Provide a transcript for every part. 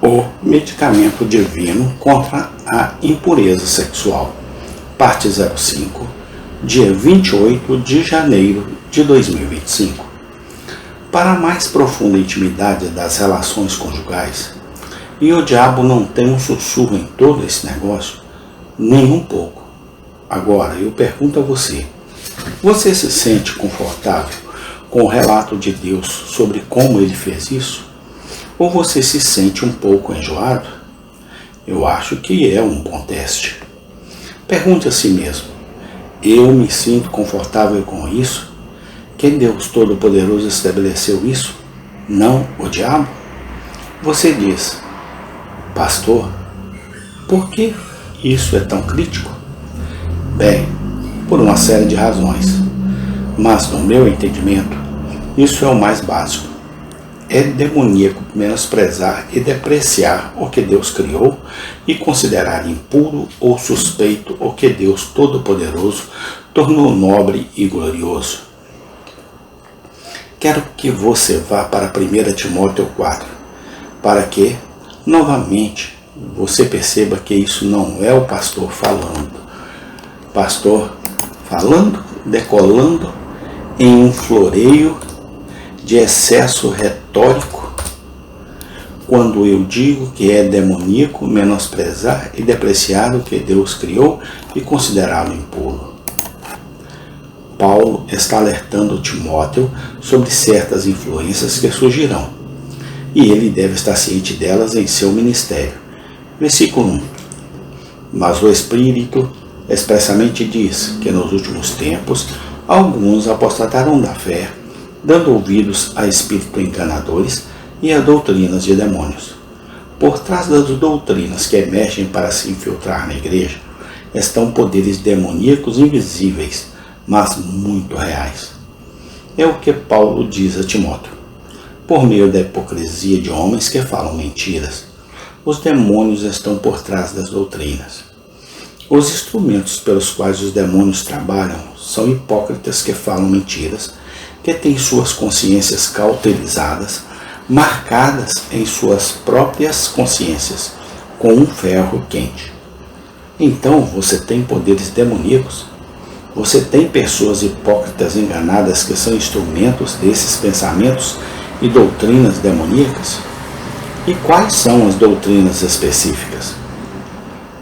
O medicamento divino contra a impureza sexual. Parte 05, dia 28 de janeiro de 2025. Para a mais profunda intimidade das relações conjugais, e o diabo não tem um sussurro em todo esse negócio, nem um pouco. Agora, eu pergunto a você, você se sente confortável com o relato de Deus sobre como ele fez isso? Ou você se sente um pouco enjoado? Eu acho que é um bom teste. Pergunte a si mesmo, eu me sinto confortável com isso? Que Deus Todo-Poderoso estabeleceu isso? Não o diabo? Você diz, pastor, por que isso é tão crítico? Bem, por uma série de razões. Mas no meu entendimento, isso é o mais básico. É demoníaco menosprezar e depreciar o que Deus criou e considerar impuro ou suspeito o que Deus Todo-Poderoso tornou nobre e glorioso. Quero que você vá para 1 Timóteo 4, para que, novamente, você perceba que isso não é o pastor falando. Pastor falando, decolando em um floreio de excesso retórico, quando eu digo que é demoníaco menosprezar e depreciar o que Deus criou e considerá-lo impuro. Paulo está alertando Timóteo sobre certas influências que surgirão, e ele deve estar ciente delas em seu ministério. Versículo 1. Mas o Espírito expressamente diz que nos últimos tempos alguns apostatarão da fé, dando ouvidos a espíritos enganadores e a doutrinas de demônios. Por trás das doutrinas que emergem para se infiltrar na igreja, estão poderes demoníacos invisíveis, mas muito reais. É o que Paulo diz a Timóteo. Por meio da hipocrisia de homens que falam mentiras, os demônios estão por trás das doutrinas. Os instrumentos pelos quais os demônios trabalham são hipócritas que falam mentiras, que têm suas consciências cauterizadas, marcadas em suas próprias consciências, com um ferro quente. Então você tem poderes demoníacos? Você tem pessoas hipócritas enganadas que são instrumentos desses pensamentos e doutrinas demoníacas? E quais são as doutrinas específicas?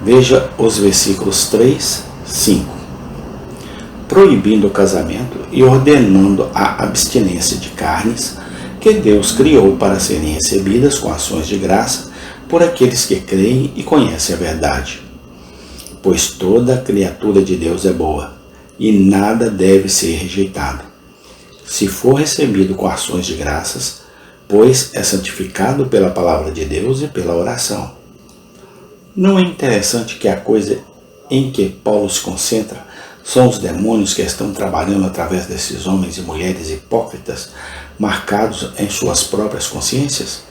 Veja os versículos 3, 5. Proibindo o casamento e ordenando a abstinência de carnes que Deus criou para serem recebidas com ações de graça por aqueles que creem e conhecem a verdade. Pois toda criatura de Deus é boa, e nada deve ser rejeitado, se for recebido com ações de graças, pois é santificado pela palavra de Deus e pela oração. Não é interessante que a coisa em que Paulo se concentra são os demônios que estão trabalhando através desses homens e mulheres hipócritas, marcados em suas próprias consciências?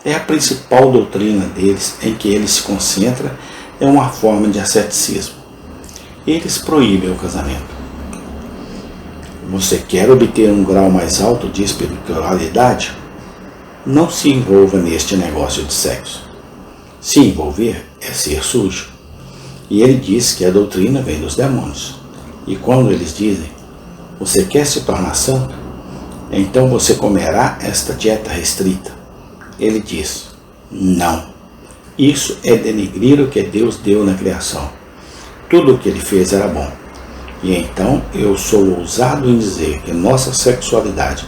É a principal doutrina deles em que ele se concentra, é uma forma de asceticismo. Eles proíbem o casamento. Você quer obter um grau mais alto de espiritualidade? Não se envolva neste negócio de sexo. Se envolver é ser sujo. E ele diz que a doutrina vem dos demônios. E quando eles dizem, você quer se tornar santo? Então você comerá esta dieta restrita. Ele diz, não. Isso é denegrir o que Deus deu na criação. Tudo o que ele fez era bom. E então eu sou ousado em dizer que nossa sexualidade,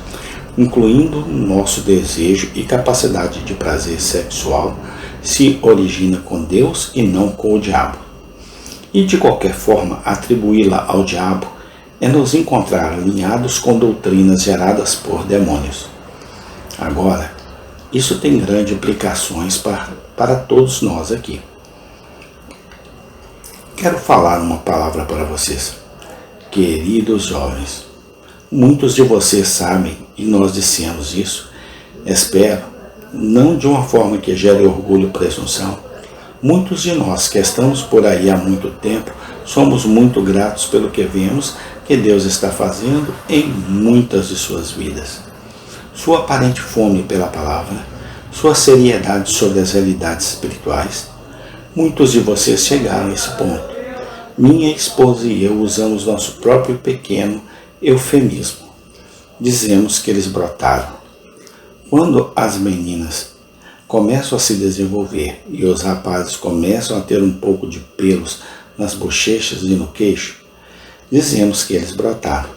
incluindo nosso desejo e capacidade de prazer sexual, se origina com Deus e não com o diabo. E de qualquer forma, atribuí-la ao diabo é nos encontrar alinhados com doutrinas geradas por demônios. Agora, isso tem grandes implicações para todos nós aqui. Quero falar uma palavra para vocês. Queridos jovens, muitos de vocês sabem, e nós dissemos isso, espero, não de uma forma que gere orgulho e presunção. Muitos de nós que estamos por aí há muito tempo, somos muito gratos pelo que vemos que Deus está fazendo em muitas de suas vidas. Sua aparente fome pela palavra, sua seriedade sobre as realidades espirituais. Muitos de vocês chegaram a esse ponto. Minha esposa e eu usamos nosso próprio pequeno eufemismo. Dizemos que eles brotaram. Quando as meninas começam a se desenvolver e os rapazes começam a ter um pouco de pelos nas bochechas e no queixo, dizemos que eles brotaram.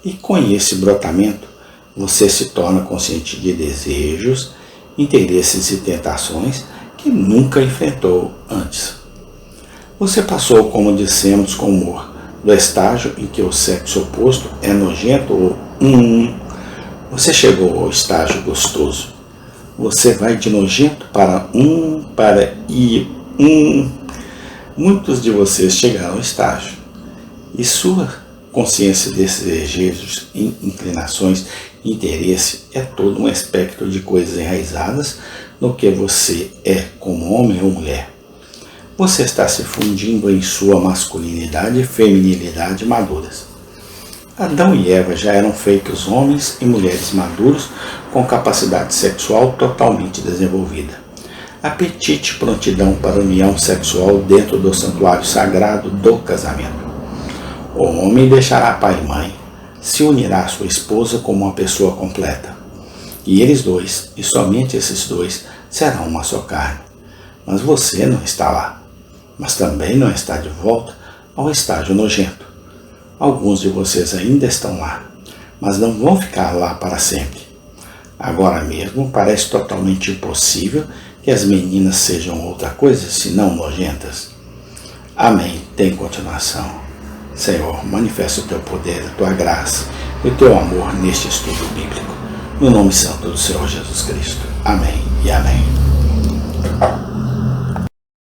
E com esse brotamento, você se torna consciente de desejos, interesses e tentações que nunca enfrentou antes. Você passou, como dissemos com humor, do estágio em que o sexo oposto é nojento ou você chegou ao estágio gostoso. Você vai de nojento para Muitos de vocês chegaram ao estágio. E sua consciência desses desejos, inclinações e interesse é todo um espectro de coisas enraizadas no que você é como homem ou mulher. Você está se fundindo em sua masculinidade e feminilidade maduras. Adão e Eva já eram feitos homens e mulheres maduros com capacidade sexual totalmente desenvolvida. Apetite e prontidão para união sexual dentro do santuário sagrado do casamento. O homem deixará pai e mãe, se unirá à sua esposa como uma pessoa completa. E eles dois, e somente esses dois, serão uma só carne. Mas você não está lá. Mas também não está de volta ao estágio nojento. Alguns de vocês ainda estão lá, mas não vão ficar lá para sempre. Agora mesmo parece totalmente impossível que as meninas sejam outra coisa senão nojentas. Amém. Tem continuação. Senhor, manifesta o teu poder, a tua graça e o teu amor neste estudo bíblico. No nome santo do Senhor Jesus Cristo. Amém e amém.